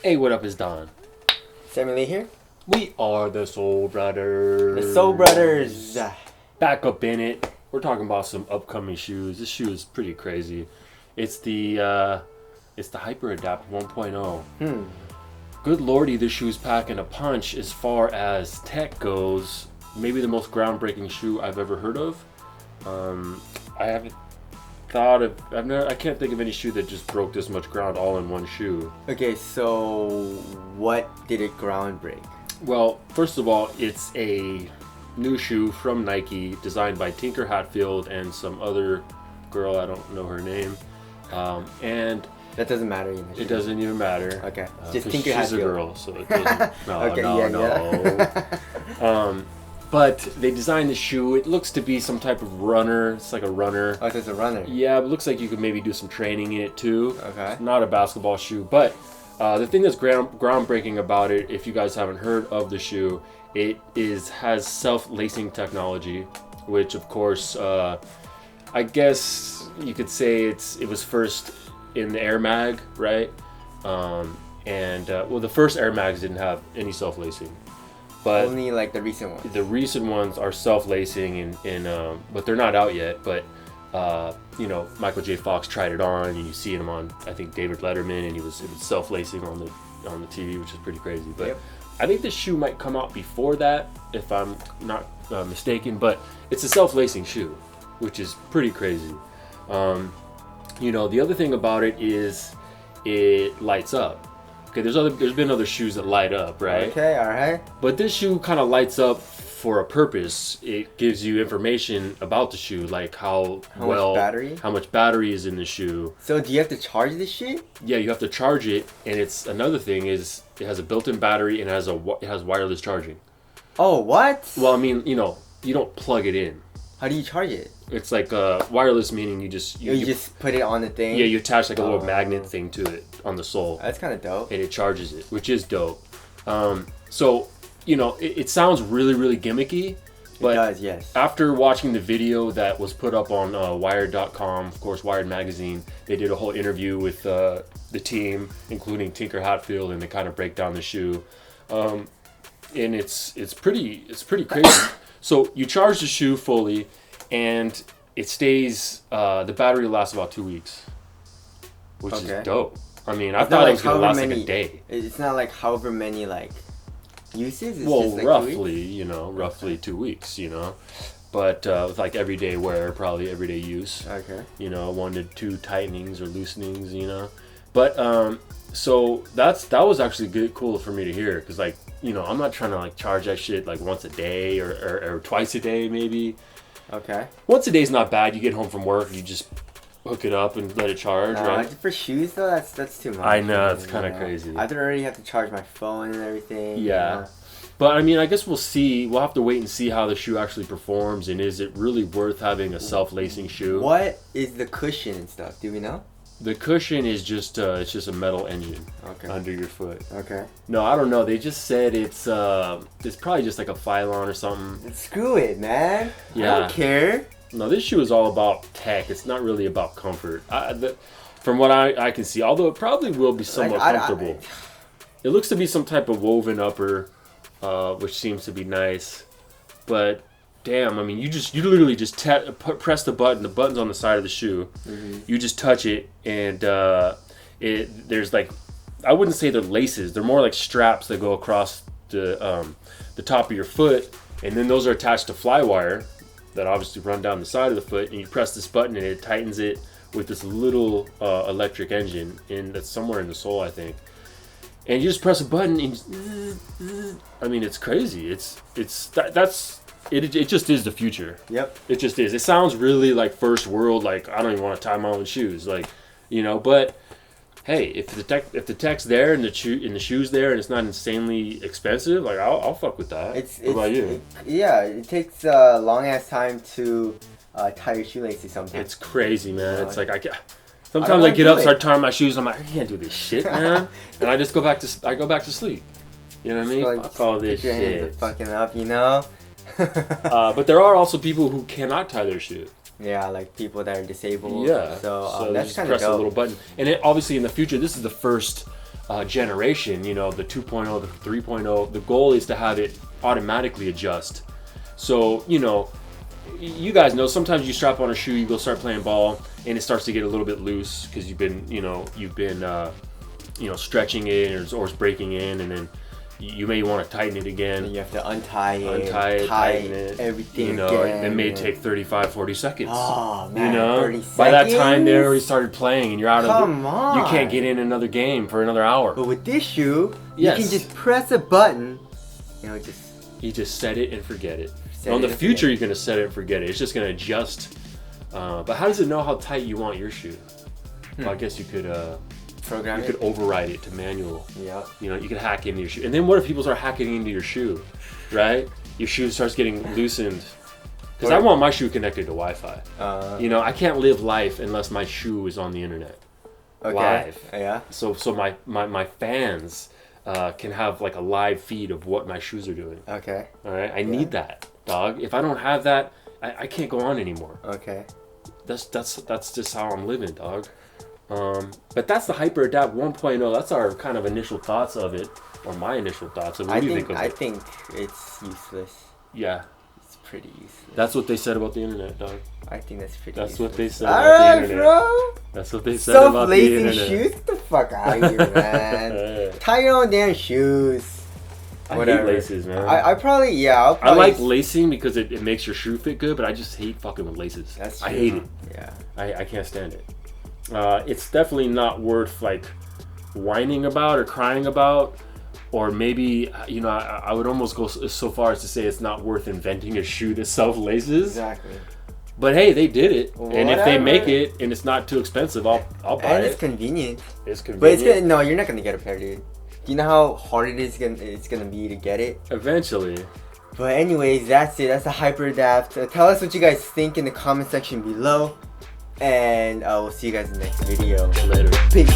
Hey, what up, is Don? Sammy Lee here. We are the Soul Brothers. The Soul Brothers. Back up in it. We're talking about some upcoming shoes. This shoe is pretty crazy. It's the Hyperadapt 1.0. Good lordy, this shoe's packing a punch as far as tech goes. Maybe the most groundbreaking shoe I've ever heard of. I haven't thought of. I can't think of any shoe that just broke this much ground all in one shoe. Okay, so what did it ground break? Well, first of all, it's a new shoe from Nike, designed by Tinker Hatfield and some other girl, I don't know her name. And that doesn't matter. It doesn't even matter. Okay, just Tinker she's Hatfield. a girl, so it doesn't. No, okay, no. But they designed the shoe. It looks to be some type of runner. It's like a runner. Oh, it's a runner. Yeah, it looks like you could maybe do some training in it too. Okay. Not a basketball shoe, but the thing that's groundbreaking about it, if you guys haven't heard of the shoe, has self-lacing technology, which of course, I guess you could say it was first in the Air Mag, right? Well, the first Air Mags didn't have any self-lacing. But only like the recent ones. The recent ones are self-lacing, but they're not out yet. But Michael J. Fox tried it on, and you see him on, I think, David Letterman, and it was self-lacing on the TV, which is pretty crazy. But yep. I think this shoe might come out before that, if I'm not mistaken. But it's a self-lacing shoe, which is pretty crazy. The other thing about it is it lights up. Okay, there's been other shoes that light up, right? Okay, all right. But this shoe kind of lights up for a purpose. It gives you information about the shoe, like how much battery is in the shoe. So do you have to charge this shit? Yeah, you have to charge it, and it's another thing is it has a built-in battery and it has wireless charging. Oh, what? Well, I mean, you don't plug it in. How do you charge it? It's like wireless, meaning you just put it on the thing? Yeah, you attach like a little magnet thing to it on the sole. That's kind of dope. And it charges it, which is dope. So, it sounds really, really gimmicky. But it does, yes. After watching the video that was put up on Wired.com, of course, Wired Magazine, they did a whole interview with the team, including Tinker Hatfield, and they kind of break down the shoe. And it's pretty crazy. So you charge the shoe fully, and it stays. The battery lasts about 2 weeks, which is dope. I mean, I thought it was gonna last like a day. It's not like however many uses. It's well, just like roughly, roughly 2 weeks, But with like everyday wear, probably everyday use. Okay. 1 to 2 tightenings or loosenings, But so that was actually cool for me to hear, because I'm not trying to charge that shit once a day or twice a day maybe. Okay. Once a day is not bad. You get home from work, you just hook it up and let it charge, right? For shoes though, that's too much. I know, it's kind of crazy. I'd already have to charge my phone and everything. Yeah. But I mean, I guess we'll see. We'll have to wait and see how the shoe actually performs, and is it really worth having a self-lacing shoe? What is the cushion and stuff? Do we know? The cushion is just it's just a metal engine under your foot. Okay. No, I don't know. They just said it's probably just like a Phylon or something. Screw it, man. Yeah. I don't care. No, this shoe is all about tech. It's not really about comfort. From what I can see, although it probably will be somewhat comfortable. It looks to be some type of woven upper, which seems to be nice. But damn, I mean, you literally just press the button. The button's on the side of the shoe. Mm-hmm. You just touch it, and there's I wouldn't say they're laces. They're more like straps that go across the top of your foot, and then those are attached to fly wire that obviously run down the side of the foot. And you press this button, and it tightens it with this little electric engine that's somewhere in the sole, I think. And you just press a button, and I mean, it's crazy. It just is the future. Yep. It just is. It sounds really first world, I don't even want to tie my own shoes, but hey, if the tech's there and the shoe's there and it's not insanely expensive, I'll fuck with that. What about you? It takes a long ass time to tie your shoelaces sometimes. It's crazy, man. It's sometimes I get up, start tying my shoes, I'm like, I can't do this shit, man. And I just go back to sleep. You know what I mean? Fuck all this shit. Fucking up, But there are also people who cannot tie their shoe. Yeah, like people that are disabled. Yeah. So that's kind of press a little button, and it, obviously in the future, this is the first generation. You know, the 2.0, the 3.0. The goal is to have it automatically adjust. So you know, you guys know sometimes you strap on a shoe, you go start playing ball, and it starts to get a little bit loose because you've been stretching it or it's breaking in, and then you may want to tighten it again. And you have to untie it, tighten it, everything you know, again. it may take 35-40 seconds. Oh man, you know, 30 seconds? By that time they already started playing, and you're out Come of on. You can't get in another game for another hour. But with this shoe, Yes. you can just press a button, you know, You just set it and forget it. Set In it the and future, forget it. you're going to set it and forget it. It's just going to adjust. But how does it know how tight you want your shoe? Well, I guess you could program could override it to manual. Yeah. You know, you could hack into your shoe. And then what if people start hacking into your shoe, right? Your shoe starts getting loosened. Because I want my shoe connected to Wi-Fi. You know, I can't live life unless my shoe is on the internet. Okay. Live. Yeah. So my fans can have like a live feed of what my shoes are doing. Okay. All right, I need that, dog. If I don't have that, I can't go on anymore. Okay. That's just how I'm living, dog. But that's the Hyperadapt 1.0. That's our kind of initial thoughts of it, or my initial thoughts of it. What do you think of it? I think it's useless. Yeah. It's pretty useless. That's what they said about the internet, dog. I think that's pretty That's useless. what they said All about the right, internet. bro. That's what they said about the Self-lacing internet. shoes? Get the fuck out of here, man. Tie your own damn shoes. I Whatever. hate laces, man. I'll probably I like lacing because it makes your shoe fit good, but I just hate fucking with laces. That's true. I hate it. Yeah. I can't stand it. It's definitely not worth like whining about or crying about, or maybe I would almost go so far as to say it's not worth inventing a shoe that self laces. Exactly. But hey, they did it, and if they Whatever. make it and it's not too expensive, I'll buy And it. it's convenient. It's convenient. But it's gonna, no, you're not gonna get a pair, dude. Do you know how hard it's gonna be to get it? Eventually. But anyways, that's it. That's the Hyperadapt. Tell us what you guys think in the comment section below. And we'll see you guys in the next video. Later. Peace.